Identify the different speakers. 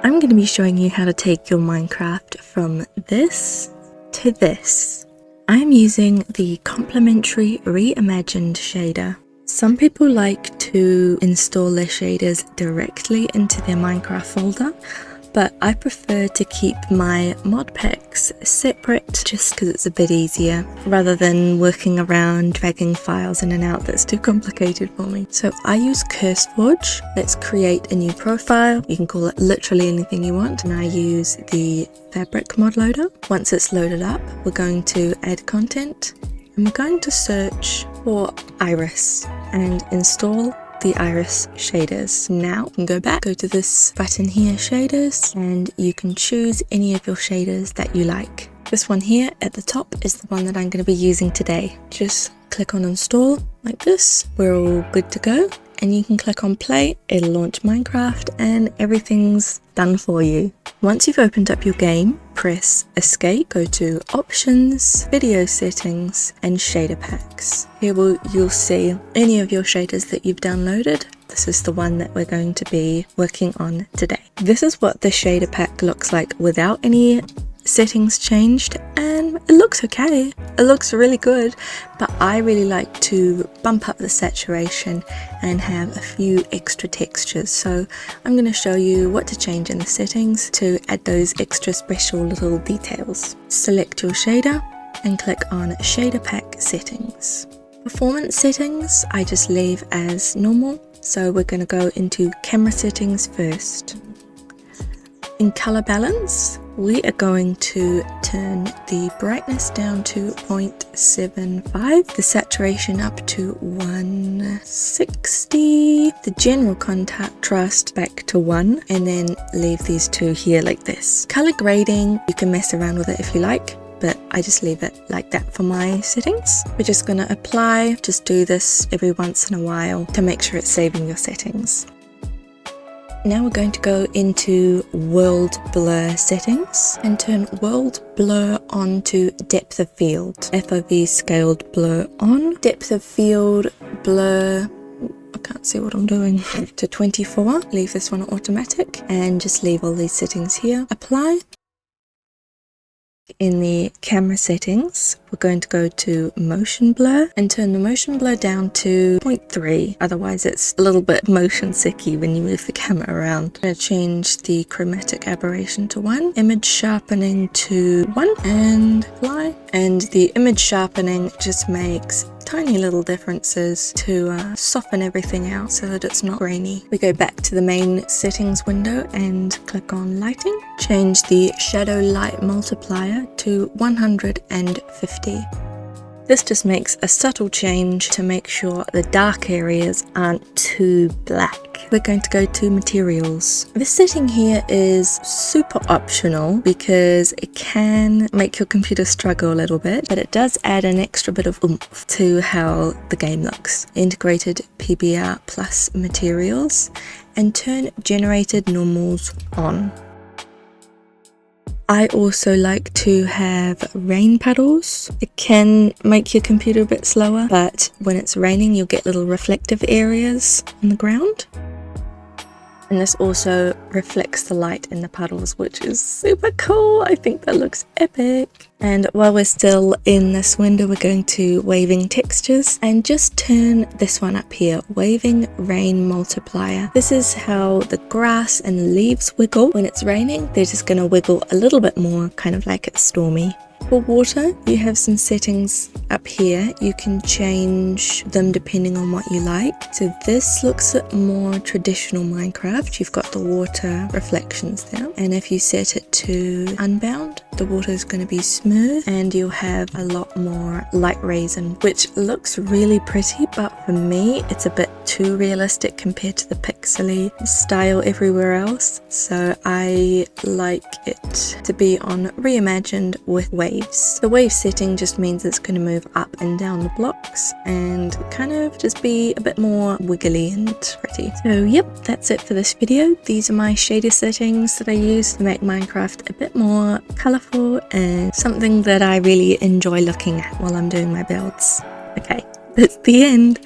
Speaker 1: I'm going to be showing you how to take your Minecraft from this to this. I'm using the complementary reimagined shader. Some people like to install their shaders directly into their Minecraft folder, but I prefer to keep my mod packs separate just because it's a bit easier rather than working around dragging files in and out. That's too complicated for me. So I use CurseForge. Let's create a new profile. You can call it literally anything you want, and I use the fabric mod loader. Once it's loaded up, we're going to add content and we're going to search for Iris and install the Iris shaders. Now you can go back, go to this button here, shaders, and you can choose any of your shaders that you like. This one here at the top is the one that I'm going to be using today. Just click on install like this. We're all good to go, and you can click on play. It'll launch Minecraft and everything's done for you. Once you've opened up your game, press escape, go to options, video settings, and shader packs. Here you'll see any of your shaders that you've downloaded. This is the one that we're going to be working on today. This is what the shader pack looks like without any settings changed, and it looks okay. It looks really good, but I really like to bump up the saturation and have a few extra textures. So I'm going to show you what to change in the settings to add those extra special little details. Select your shader and click on shader pack settings. Performance settings I just leave as normal, so we're going to go into camera settings first. In color balance, we are going to turn the brightness down to 0.75, the saturation up to 160, the general contrast back to 1, and then leave these two here like this. Color grading, you can mess around with it if you like, but I just leave it like that for my settings. We're just going to apply, just do this every once in a while to make sure it's saving your settings. Now we're going to go into world blur settings and turn world blur on to depth of field. FOV scaled blur on, depth of field blur, I can't see what I'm doing, to 24. Leave this one automatic and just leave all these settings here. Apply. In the camera settings, we're going to go to motion blur and turn the motion blur down to 0.3. Otherwise it's a little bit motion sicky when you move the camera around. I'm going to change the chromatic aberration to 1, image sharpening to 1, and apply. And the image sharpening just makes tiny little differences to soften everything out so that it's not grainy. We go back to the main settings window and click on lighting. Change the shadow light multiplier to 150. This just makes a subtle change to make sure the dark areas aren't too black. We're going to go to materials. This setting here is super optional because it can make your computer struggle a little bit, but it does add an extra bit of oomph to how the game looks. Integrated PBR plus materials, and turn generated normals on. I also like to have rain puddles. It can make your computer a bit slower, but when it's raining you'll get little reflective areas on the ground. And this also reflects the light in the puddles, which is super cool. I think that looks epic. And while we're still in this window, we're going to waving textures and just turn this one up here, waving rain multiplier. This is how the grass and the leaves wiggle when it's raining. They're just going to wiggle a little bit more, kind of like it's stormy. For water, you have some settings up here. You can change them depending on what you like. So this looks at more traditional Minecraft. You've got the water reflections there. And if you set it to unbound, the water is going to be smooth and you'll have a lot more light rays in, which looks really pretty, but for me it's a bit too realistic compared to the pixely style everywhere else. So I like it to be on reimagined with waves. The wave setting just means it's going to move up and down the blocks and kind of just be a bit more wiggly and pretty. So yep, that's it for this video. These are my shader settings that I use to make Minecraft a bit more colourful and something that I really enjoy looking at while I'm doing my builds. Okay, that's the end.